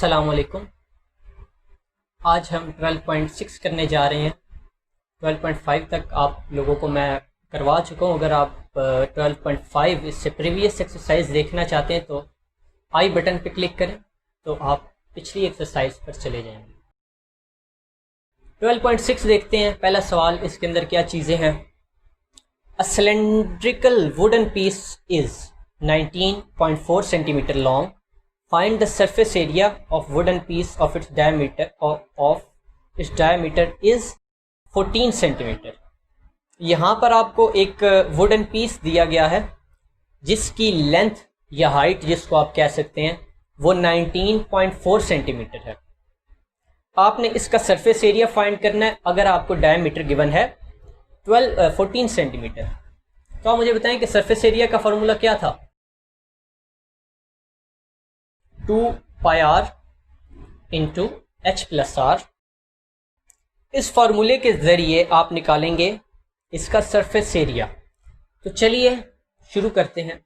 अस्सलाम वालेकुम। आज हम 12.6 करने जा रहे हैं। 12.5 तक आप लोगों को मैं करवा चुका हूँ। अगर आप 12.5 इससे प्रीवियस एक्सरसाइज देखना चाहते हैं तो आई बटन पे क्लिक करें तो आप पिछली एक्सरसाइज पर चले जाएंगे। 12.6 देखते हैं। पहला सवाल, इसके अंदर क्या चीज़ें हैं। A cylindrical wooden piece is 19.4 centimetre long. Find the surface area of wooden piece of its diameter is 14 centimetre. यहाँ पर आपको एक वुडन पीस दिया गया है जिसकी लेंथ या हाइट जिसको आप कह सकते हैं वो 19.4 सेंटीमीटर है। आपने इसका सरफेस एरिया फाइंड करना है। अगर आपको डायमीटर गिवन है 14 सेंटीमीटर, तो आप मुझे बताएं कि सरफेस एरिया का फॉर्मूला क्या था। 2 pi r into h plus r. इस फॉर्मूले के ज़रिए आप निकालेंगे इसका सरफेस एरिया। तो चलिए शुरू करते हैं।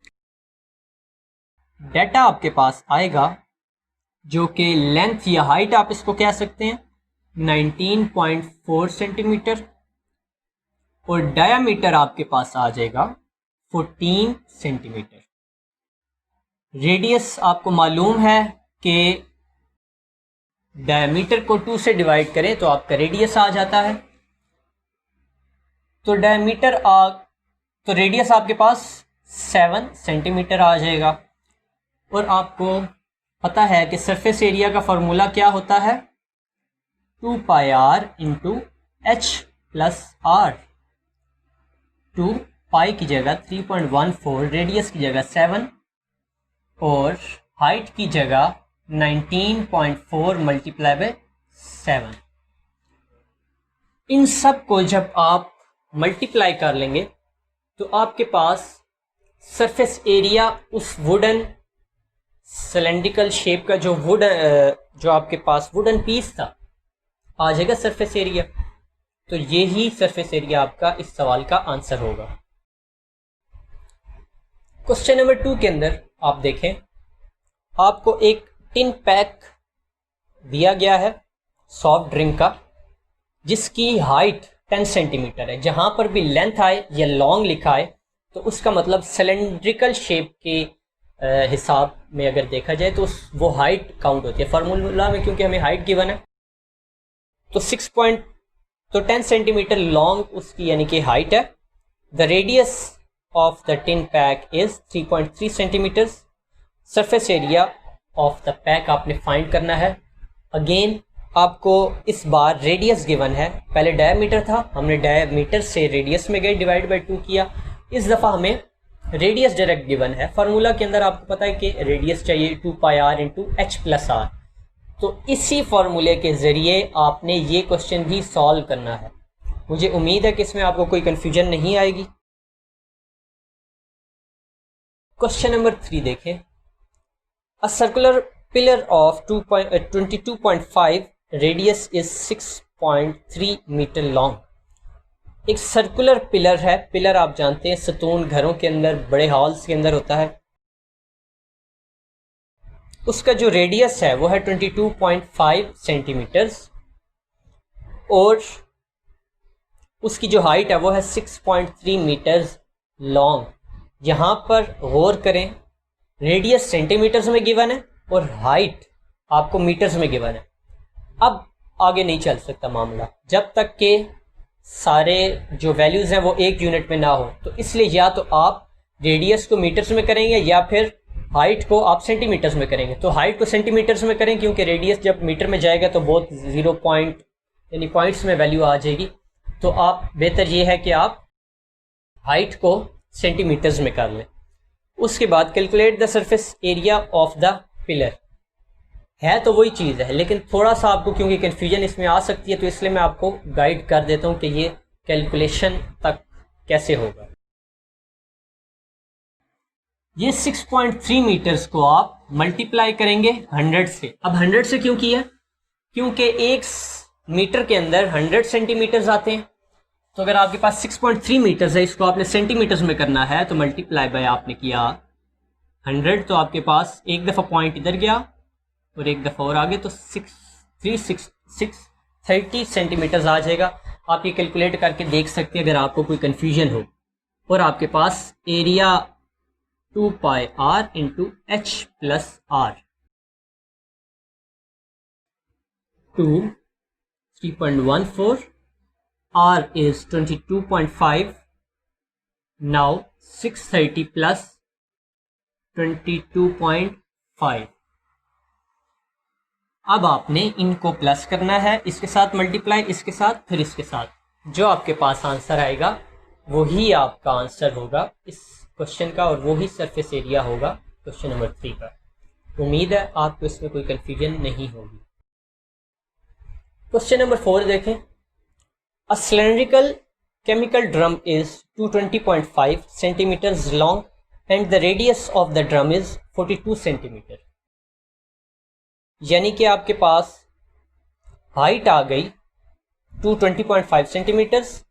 डाटा आपके पास आएगा जो कि लेंथ या हाइट आप इसको कह सकते हैं 19.4 सेंटीमीटर और डायामीटर आपके पास आ जाएगा 14 सेंटीमीटर। रेडियस आपको मालूम है कि डायमीटर को 2 से डिवाइड करें तो आपका रेडियस आ जाता है। तो तो रेडियस आपके पास 7 सेंटीमीटर आ जाएगा। और आपको पता है कि सरफेस एरिया का फॉर्मूला क्या होता है 2 pi r into h plus r. 2 pi की जगह 3.14, रेडियस की जगह 7 और हाइट की जगह 19.4 मल्टीप्लाई बाय 7। इन सब को जब आप मल्टीप्लाई कर लेंगे तो आपके पास सरफेस एरिया उस वुडन सिलेंड्रिकल शेप का जो आपके पास वुडन पीस था आ जाएगा सरफेस एरिया। तो ये ही सरफेस एरिया आपका इस सवाल का आंसर होगा। क्वेश्चन नंबर 2 के अंदर आप देखें, आपको एक टिन पैक दिया गया है सॉफ्ट ड्रिंक का जिसकी हाइट 10 सेंटीमीटर है। जहां पर भी लेंथ आए या लॉन्ग लिखा है तो उसका मतलब सिलेंड्रिकल शेप के हिसाब में अगर देखा जाए तो वो हाइट काउंट होती है। फार्मूला में क्योंकि हमें हाइट गिवन है तो 10 सेंटीमीटर लॉन्ग उसकी यानी कि हाइट है। The radius of the tin pack is 3.3 centimetres. Surface area of the pack आपने फाइंड करना है। अगेन आपको इस बार रेडियस गिवन है, पहले डायमीटर था, हमने डायमीटर से रेडियस में गए डिवाइड बाय 2 किया। इस दफ़ा हमें रेडियस डायरेक्ट गिवन है। फार्मूला के अंदर आपको पता है कि रेडियस चाहिए 2 pi r into h plus r. तो इसी फार्मूले के ज़रिए आपने ये क्वेश्चन भी सॉल्व करना है। मुझे उम्मीद है कि इसमें आपको कोई कन्फ्यूजन नहीं आएगी। क्वेश्चन नंबर 3 देखें। A circular pillar of 22.5 radius is 6.3 metre long. एक सर्कुलर पिलर है। पिलर आप जानते हैं सतून घरों के अंदर, बड़े हॉल्स के अंदर होता है। उसका जो रेडियस है वो है 22.5 सेंटीमीटर्स और उसकी जो हाइट है वो है 6.3 मीटर्स लॉन्ग। यहाँ पर गौर करें, रेडियस सेंटीमीटर्स में गिवन है और हाइट आपको मीटर्स में गिवन है। अब आगे नहीं चल सकता मामला जब तक कि सारे जो वैल्यूज़ हैं वो एक यूनिट में ना हो। तो इसलिए या तो आप रेडियस को मीटर्स में करेंगे या फिर हाइट को आप सेंटीमीटर्स में करेंगे। तो हाइट को सेंटीमीटर्स में करें क्योंकि रेडियस जब मीटर में जाएगा तो बहुत 0 पॉइंट यानी पॉइंट्स में वैल्यू आ जाएगी। तो आप बेहतर ये है कि आप हाइट को सेंटीमीटर्स में कर लें। उसके बाद calculate the surface area of the pillar. है तो वही चीज़ है लेकिन थोड़ा सा आपको क्योंकि कन्फ्यूजन इसमें आ सकती है तो इसलिए मैं आपको गाइड कर देता हूं कि ये कैलकुलेशन तक कैसे होगा। ये 6.3 मीटर्स को आप मल्टीप्लाई करेंगे 100 से। अब 100 से क्यों किया? क्योंकि 1 मीटर के अंदर 100 सेंटीमीटर्स आते हैं। तो अगर आपके पास 6.3 मीटर्स है, इसको आपने सेंटीमीटर्स में करना है तो मल्टीप्लाई बाय आपने किया 100। तो आपके पास एक दफ़ा पॉइंट इधर गया और एक दफ़ा और आगे तो 630 सेंटीमीटर्स आ जाएगा। आप ये कैलकुलेट करके देख सकते हैं अगर आपको कोई कन्फ्यूजन हो। और आपके पास area 2 pi r into h plus r 3.14, r is 22.5. now 630 plus 22.5। अब आपने इनको प्लस करना है, इसके साथ मल्टीप्लाई, इसके साथ, फिर इसके साथ। जो आपके पास आंसर आएगा वही आपका आंसर होगा इस क्वेश्चन का, और वही सरफेस एरिया होगा क्वेश्चन नंबर 3 का। उम्मीद है आपको इसमें कोई कंफ्यूजन नहीं होगी। क्वेश्चन नंबर 4 देखें। A cylindrical chemical drum is 220.5 centimeters long and the radius of the drum is 42 centimeter। यानी कि आपके पास हाइट आ गई 220.5 सेंटीमीटर्स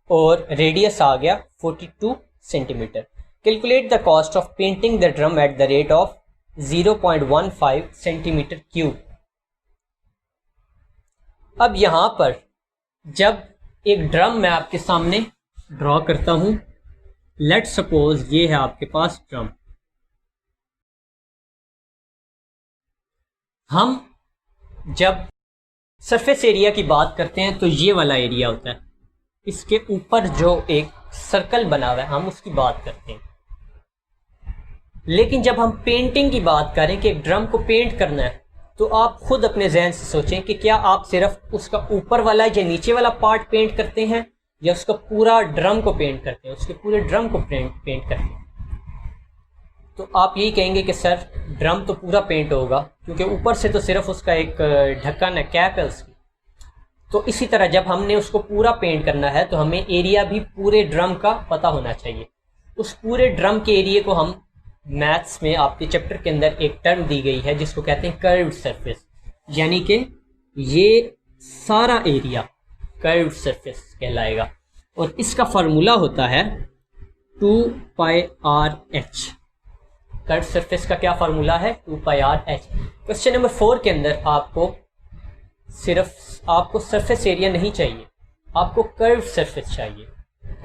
और रेडियस आ गया 42 centimetre. Calculate the cost of painting the drum at the rate of 0.15 centimetre cube. अब यहां पर जब एक ड्रम मैं आपके सामने ड्रॉ करता हूं, लेट सपोज ये है आपके पास ड्रम। हम जब सरफेस एरिया की बात करते हैं तो ये वाला एरिया होता है, इसके ऊपर जो एक सर्कल बना हुआ है हम उसकी बात करते हैं। लेकिन जब हम पेंटिंग की बात करें कि एक ड्रम को पेंट करना है, तो आप खुद अपने जहन से सोचें कि क्या आप सिर्फ उसका ऊपर वाला या नीचे वाला पार्ट पेंट करते हैं या उसका पूरा ड्रम को पेंट करते हैं, उसके पूरे ड्रम को पेंट करते हैं। तो आप यही कहेंगे कि सर ड्रम तो पूरा पेंट होगा क्योंकि ऊपर से तो सिर्फ उसका एक ढक्कन है, कैप है उसकी। तो इसी तरह जब हमने उसको पूरा पेंट करना है तो हमें एरिया भी पूरे ड्रम का पता होना चाहिए। उस पूरे ड्रम के एरिया को हम मैथ्स में आपके चैप्टर के अंदर एक टर्म दी गई है जिसको कहते हैं कर्व्ड सरफेस, यानी कि ये सारा एरिया कर्व्ड सरफेस कहलाएगा। और इसका फार्मूला होता है 2 pi R H. Curved surface का क्या फार्मूला है? 2 pi R H. Question number 4 के अंदर आपको सरफेस एरिया नहीं चाहिए, आपको कर्व्ड सरफेस चाहिए,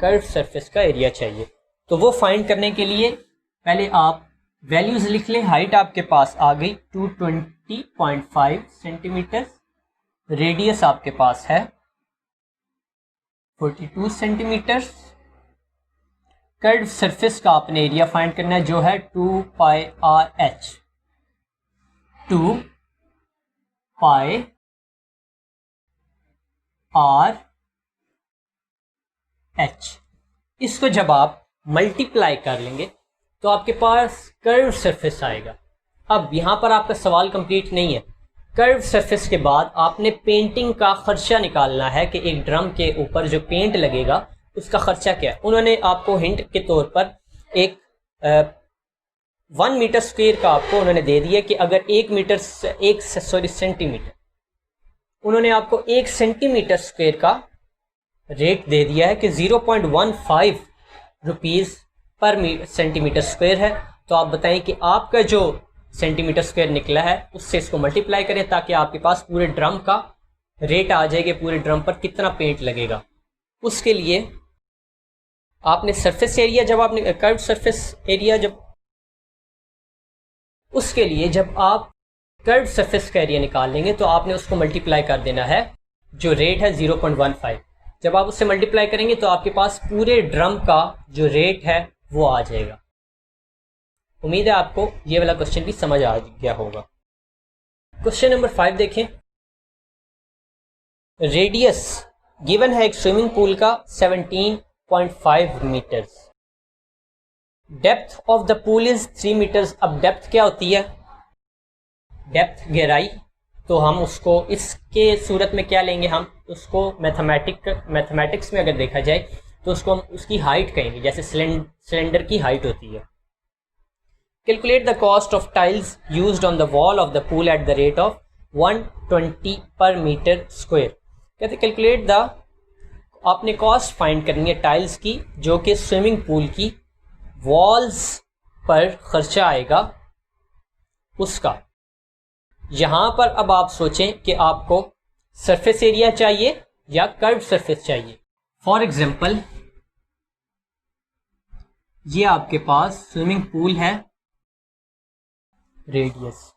कर्व्ड सरफेस का एरिया चाहिए। तो वो फाइंड करने के लिए पहले आप वैल्यूज लिख लें। हाइट आपके पास आ गई 220.5 सेंटीमीटर, रेडियस आपके पास है 42 सेंटीमीटर। कर्व्ड सरफेस का आपने एरिया फाइंड करना है जो है 2 pi R H. 2 pi R H. इसको जब आप मल्टीप्लाई कर लेंगे तो आपके पास कर्व सरफेस आएगा। अब यहां पर आपका सवाल कंप्लीट नहीं है। कर्व सरफेस के बाद आपने पेंटिंग का खर्चा निकालना है कि एक ड्रम के ऊपर जो पेंट लगेगा उसका खर्चा क्या है। उन्होंने आपको हिंट के तौर पर एक 1 मीटर स्क्वायर का आपको उन्होंने दे दिया कि अगर 1 सेंटीमीटर, उन्होंने आपको 1 सेंटीमीटर स्क्वायर का रेट दे दिया है कि 0.15 रुपीज़ पर सेंटीमीटर स्क्वायर है। तो आप बताएं कि आपका जो सेंटीमीटर स्क्वायर निकला है उससे इसको मल्टीप्लाई करें ताकि आपके पास पूरे ड्रम का रेट आ जाएगा, पूरे ड्रम पर कितना पेंट लगेगा। उसके लिए आपने सरफेस एरिया, जब आपने कर्व्ड सरफेस एरिया, उसके लिए जब आप कर्व्ड सरफेस का एरिया निकाल लेंगे तो आपने उसको मल्टीप्लाई कर देना है, जो रेट है 0.15। जब आप उससे मल्टीप्लाई करेंगे तो आपके पास पूरे ड्रम का जो रेट है वो आ जाएगा। उम्मीद है आपको ये वाला क्वेश्चन भी समझ आ गया होगा। क्वेश्चन नंबर 5 देखें। रेडियस गिवन है एक स्विमिंग पूल का 17.5 metres. Depth of the pool is 3 metres. अब डेप्थ क्या होती है? डेप्थ गहराई। तो हम उसको इसके सूरत में क्या लेंगे, हम उसको मैथमेटिक्स में अगर देखा जाए तो उसको हम उसकी हाइट कहेंगे, जैसे सिलेंडर की हाइट होती है। Calculate the cost of tiles used on the wall of the pool at the rate of 120 पर मीटर स्क्वायर। कहते कैलकुलेट द, आपने कॉस्ट फाइंड करनी है टाइल्स की जो कि स्विमिंग पूल की वॉल्स पर खर्चा आएगा उसका। यहां पर अब आप सोचें कि आपको सरफेस एरिया चाहिए या कर्व सरफेस चाहिए। फॉर एग्जांपल ये आपके पास स्विमिंग पूल है, रेडियस।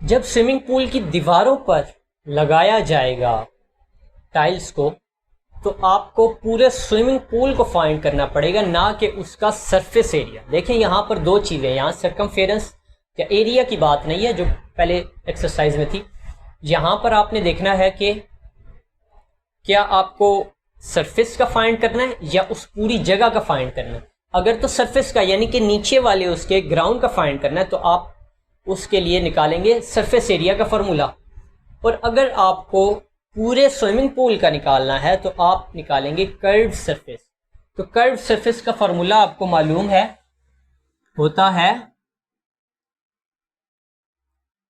जब स्विमिंग पूल की दीवारों पर लगाया जाएगा टाइल्स को, तो आपको पूरे स्विमिंग पूल को फाइंड करना पड़ेगा, ना कि उसका सरफेस एरिया। देखें यहां पर दो चीजें, यहां सरकमफेरेंस या एरिया की बात नहीं है जो पहले एक्सरसाइज में थी। यहां पर आपने देखना है कि क्या आपको सरफेस का फाइंड करना है या उस पूरी जगह का फाइंड करना है। अगर तो सरफेस का यानी कि नीचे वाले उसके ग्राउंड का फाइंड करना है तो आप उसके लिए निकालेंगे सरफेस एरिया का फॉर्मूला, और अगर आपको पूरे स्विमिंग पूल का निकालना है तो आप निकालेंगे कर्व्ड सरफेस। तो कर्व्ड सरफेस का फॉर्मूला आपको मालूम है, होता है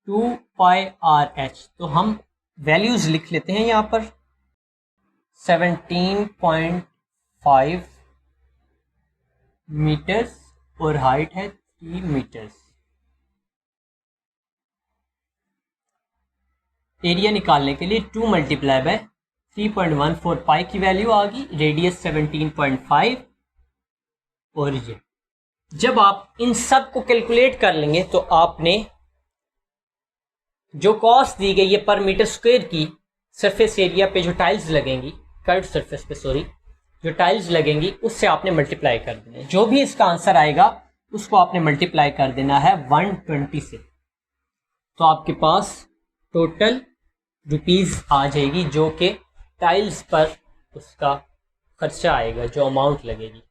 2πRH। तो हम वैल्यूज लिख लेते हैं यहां पर 17.5 मीटर्स और हाइट है 3 मीटर्स। एरिया निकालने के लिए 2 मल्टीप्लाई बाय 3.14 पाई की वैल्यू आ गई, रेडियस 17.5। और ये जब आप इन सब को कैलकुलेट कर लेंगे तो आपने जो कॉस्ट दी गई है पर मीटर स्क्वायर की सरफेस एरिया पे जो टाइल्स लगेंगी, कर्व्ड सरफेस पे सॉरी, जो टाइल्स लगेंगी उससे आपने मल्टीप्लाई कर देना है। जो भी इसका आंसर आएगा उसको आपने मल्टीप्लाई कर देना है 120 से। तो आपके पास टोटल रुपीस आ जाएगी जो कि टाइल्स पर उसका खर्चा आएगा, जो अमाउंट लगेगी।